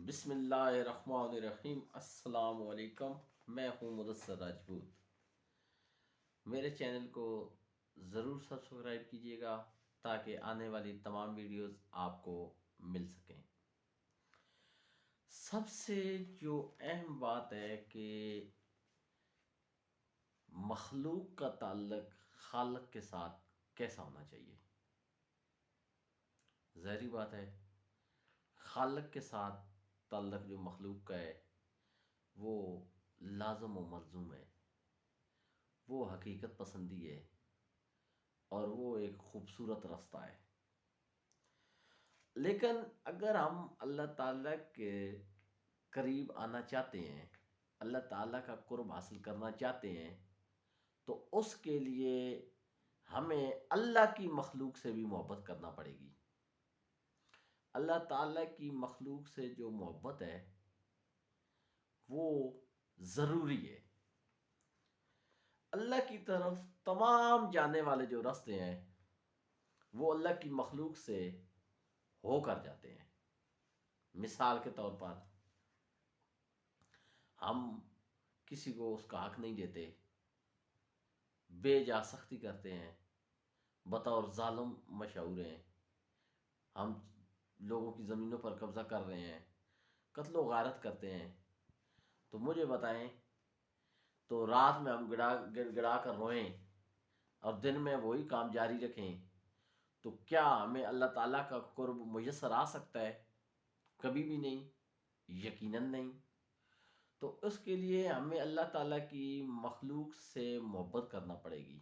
بسم اللہ الرحمن الرحیم۔ السلام علیکم، میں ہوں مدثر راجپوت۔ میرے چینل کو ضرور سبسکرائب کیجیے گا تاکہ آنے والی تمام ویڈیوز آپ کو مل سکیں۔ سب سے جو اہم بات ہے کہ مخلوق کا تعلق خالق کے ساتھ کیسا ہونا چاہیے۔ ظاہری بات ہے، خالق کے ساتھ تعلق جو مخلوق کا ہے وہ لازم و ملزوم ہے، وہ حقیقت پسندی ہے اور وہ ایک خوبصورت رستہ ہے۔ لیکن اگر ہم اللہ تعالیٰ کے قریب آنا چاہتے ہیں، اللہ تعالیٰ کا قرب حاصل کرنا چاہتے ہیں، تو اس کے لیے ہمیں اللہ کی مخلوق سے بھی محبت کرنا پڑے گی۔ اللہ تعالیٰ کی مخلوق سے جو محبت ہے وہ ضروری ہے۔ اللہ کی طرف تمام جانے والے جو راستے ہیں وہ اللہ کی مخلوق سے ہو کر جاتے ہیں۔ مثال کے طور پر ہم کسی کو اس کا حق نہیں دیتے، بے جا سختی کرتے ہیں، بطور ظالم مشہور ہیں، ہم لوگوں کی زمینوں پر قبضہ کر رہے ہیں، قتل و غارت کرتے ہیں، تو مجھے بتائیں، تو رات میں ہم گڑ گڑا کر روئیں اور دن میں وہی کام جاری رکھیں، تو کیا ہمیں اللہ تعالیٰ کا قرب میسر آ سکتا ہے؟ کبھی بھی نہیں، یقیناً نہیں۔ تو اس کے لیے ہمیں اللہ تعالیٰ کی مخلوق سے محبت کرنا پڑے گی،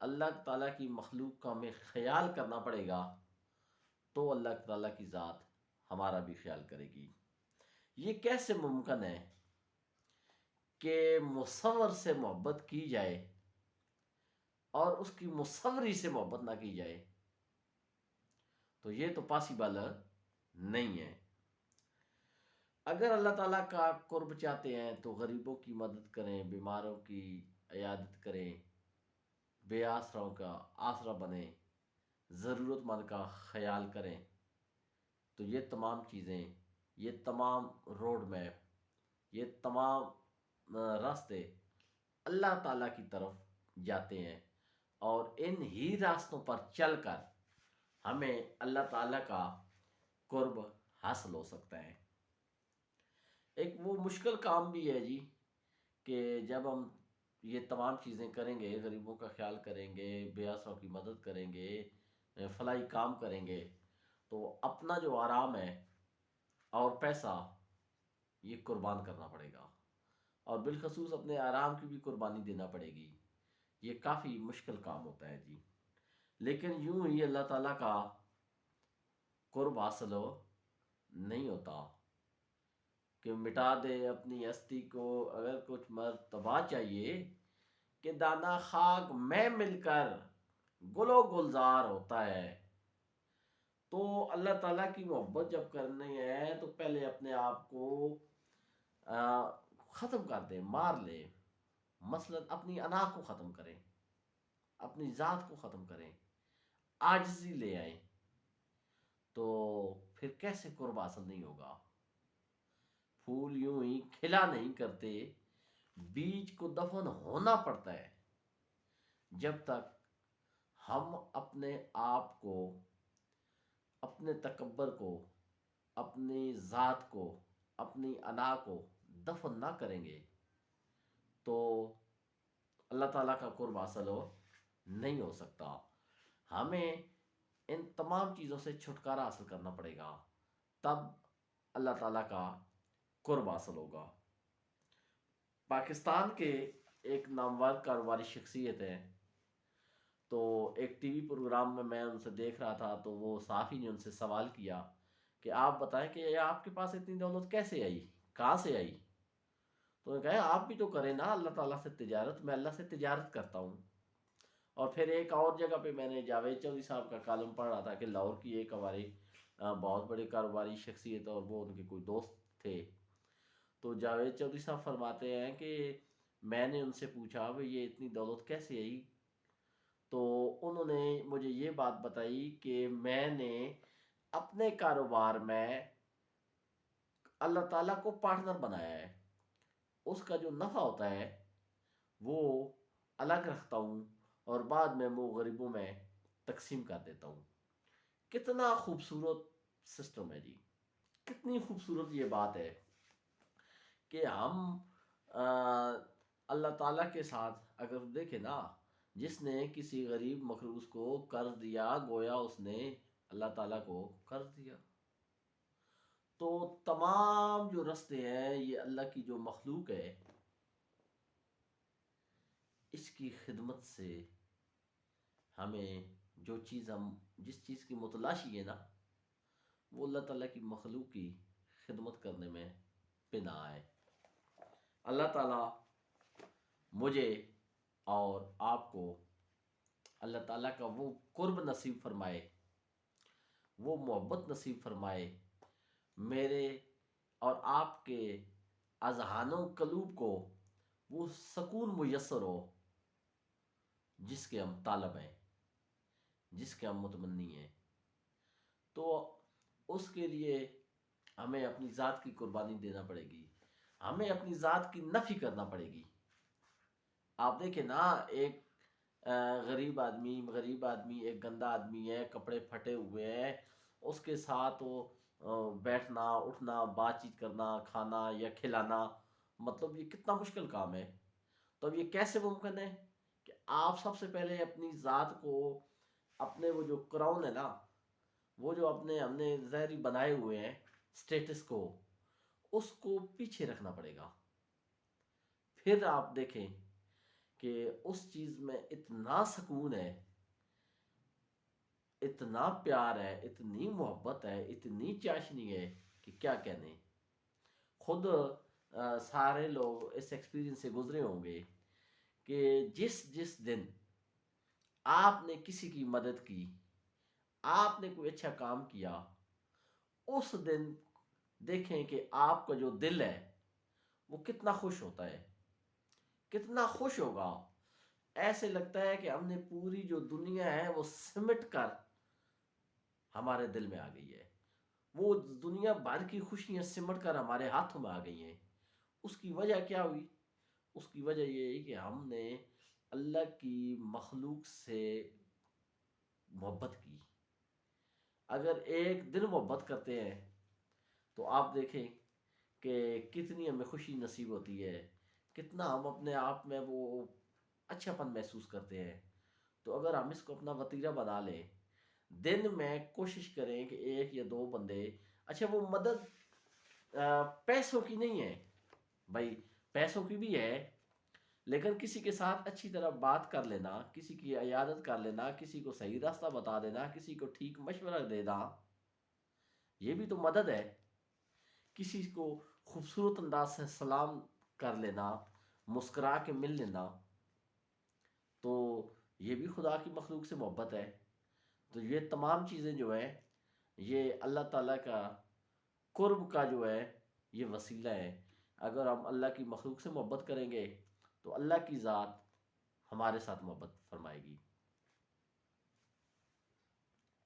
اللہ تعالیٰ کی مخلوق کا ہمیں خیال کرنا پڑے گا، تو اللہ تعالیٰ کی ذات ہمارا بھی خیال کرے گی۔ یہ کیسے ممکن ہے کہ مصور سے محبت کی جائے اور اس کی مصوری سے محبت نہ کی جائے؟ تو یہ تو پاسبل نہیں ہے۔ اگر اللہ تعالیٰ کا قرب چاہتے ہیں تو غریبوں کی مدد کریں، بیماروں کی عیادت کریں، بے آسراؤں کا آسرا بنیں، ضرورت مند کا خیال کریں، تو یہ تمام چیزیں، یہ تمام روڈ میپ، یہ تمام راستے اللہ تعالیٰ کی طرف جاتے ہیں، اور ان ہی راستوں پر چل کر ہمیں اللہ تعالیٰ کا قرب حاصل ہو سکتا ہے۔ ایک وہ مشکل کام بھی ہے جی، کہ جب ہم یہ تمام چیزیں کریں گے، غریبوں کا خیال کریں گے، بے آسروں کی مدد کریں گے، فلاحی کام کریں گے، تو اپنا جو آرام ہے اور پیسہ یہ قربان کرنا پڑے گا، اور بالخصوص اپنے آرام کی بھی قربانی دینا پڑے گی۔ یہ کافی مشکل کام ہوتا ہے جی، لیکن یوں ہی اللہ تعالیٰ کا قرب حاصل نہیں ہوتا کہ مٹا دے اپنی ہستی کو اگر کچھ مرتبہ چاہیے، کہ دانا خاک میں مل کر گل و گلزار ہوتا ہے۔ تو اللہ تعالیٰ کی محبت جب کرنی ہے تو پہلے اپنے آپ کو ختم کر دیں، مار لیں، مثلاً اپنی انا کو ختم کریں، اپنی ذات کو ختم کریں، عاجزی لے آئیں، تو پھر کیسے قرب حاصل نہیں ہوگا؟ پھول یوں ہی کھلا نہیں کرتے، بیج کو دفن ہونا پڑتا ہے۔ جب تک ہم اپنے آپ کو، اپنے تکبر کو، اپنی ذات کو، اپنی انا کو دفن نہ کریں گے تو اللہ تعالیٰ کا قرب حاصل نہیں ہو سکتا۔ ہمیں ان تمام چیزوں سے چھٹکارا حاصل کرنا پڑے گا، تب اللہ تعالیٰ کا قرب حاصل ہوگا۔ پاکستان کے ایک نامور کاروباری شخصیت ہیں، تو ایک ٹی وی پروگرام میں ان سے دیکھ رہا تھا، تو وہ صحافی نے ان سے سوال کیا کہ آپ بتائیں کہ آپ کے پاس اتنی دولت کیسے آئی، کہاں سے آئی؟ تو انہوں نے کہا آپ بھی تو کریں نا اللہ تعالیٰ سے تجارت، میں اللہ سے تجارت کرتا ہوں۔ اور پھر ایک اور جگہ پہ میں نے جاوید چودھری صاحب کا کالم پڑھ رہا تھا کہ لاہور کی ایک ہماری بہت بڑی کاروباری شخصیت، اور وہ ان کے کوئی دوست تھے، تو جاوید چودھری صاحب فرماتے ہیں کہ میں نے ان سے پوچھا بھئی یہ اتنی دولت کیسے آئی؟ تو انہوں نے مجھے یہ بات بتائی کہ میں نے اپنے کاروبار میں اللہ تعالیٰ کو پارٹنر بنایا ہے، اس کا جو نفع ہوتا ہے وہ الگ رکھتا ہوں اور بعد میں وہ غریبوں میں تقسیم کر دیتا ہوں۔ کتنا خوبصورت سسٹم ہے جی، کتنی خوبصورت یہ بات ہے کہ ہم اللہ تعالیٰ کے ساتھ اگر دیکھیں نا، جس نے کسی غریب مخلوق کو قرض دیا گویا اس نے اللہ تعالیٰ کو قرض دیا۔ تو تمام جو رستے ہیں یہ اللہ کی جو مخلوق ہے اس کی خدمت سے ہمیں جو چیز ہم جس چیز کی متلاشی ہے نا وہ اللہ تعالیٰ کی مخلوق کی خدمت کرنے میں پناہ ہے۔ اللہ تعالیٰ مجھے اور آپ کو اللہ تعالیٰ کا وہ قرب نصیب فرمائے، وہ محبت نصیب فرمائے، میرے اور آپ کے اذہان و قلوب کو وہ سکون میسر ہو جس کے ہم طالب ہیں، جس کے ہم متمنی ہیں۔ تو اس کے لیے ہمیں اپنی ذات کی قربانی دینا پڑے گی، ہمیں اپنی ذات کی نفی کرنا پڑے گی۔ آپ دیکھیں نا، ایک غریب آدمی ایک گندا آدمی ہے، کپڑے پھٹے ہوئے ہیں، اس کے ساتھ وہ بیٹھنا اٹھنا بات چیت کرنا کھانا یا کھلانا، مطلب یہ کتنا مشکل کام ہے۔ تو اب یہ کیسے ممکن ہے کہ آپ سب سے پہلے اپنی ذات کو، اپنے وہ جو کراؤن ہے نا، وہ جو ہم نے ظاہری بنائے ہوئے ہیں سٹیٹس کو، اس کو پیچھے رکھنا پڑے گا۔ پھر آپ دیکھیں کہ اس چیز میں اتنا سکون ہے، اتنا پیار ہے، اتنی محبت ہے، اتنی چاشنی ہے کہ کیا کہنے۔ خود سارے لوگ اس ایکسپیرینس سے گزرے ہوں گے کہ جس دن آپ نے کسی کی مدد کی، آپ نے کوئی اچھا کام کیا، اس دن دیکھیں کہ آپ کا جو دل ہے وہ کتنا خوش ہوتا ہے، کتنا خوش ہوگا۔ ایسے لگتا ہے کہ ہم نے پوری جو دنیا ہے وہ سمٹ کر ہمارے دل میں آ گئی ہے، وہ دنیا بھر کی خوشیاں سمٹ کر ہمارے ہاتھوں میں آ گئی ہیں۔ اس کی وجہ کیا ہوئی؟ اس کی وجہ یہ ہے کہ ہم نے اللہ کی مخلوق سے محبت کی۔ اگر ایک دن محبت کرتے ہیں تو آپ دیکھیں کہ کتنی ہمیں خوشی نصیب ہوتی ہے، کتنا ہم اپنے آپ میں وہ اچھا پن محسوس کرتے ہیں۔ تو اگر ہم اس کو اپنا وتیرہ بنا لیں، دن میں کوشش کریں کہ ایک یا دو بندے، اچھا وہ مدد پیسوں کی نہیں ہے بھائی، پیسوں کی بھی ہے، لیکن کسی کے ساتھ اچھی طرح بات کر لینا، کسی کی عیادت کر لینا، کسی کو صحیح راستہ بتا دینا، کسی کو ٹھیک مشورہ دینا، یہ بھی تو مدد ہے۔ کسی کو خوبصورت انداز سے سلام کر لینا، مسکرا کے مل لینا، تو یہ بھی خدا کی مخلوق سے محبت ہے۔ تو یہ تمام چیزیں جو ہیں یہ اللہ تعالیٰ کا قرب کا جو ہے یہ وسیلہ ہے۔ اگر ہم اللہ کی مخلوق سے محبت کریں گے تو اللہ کی ذات ہمارے ساتھ محبت فرمائے گی۔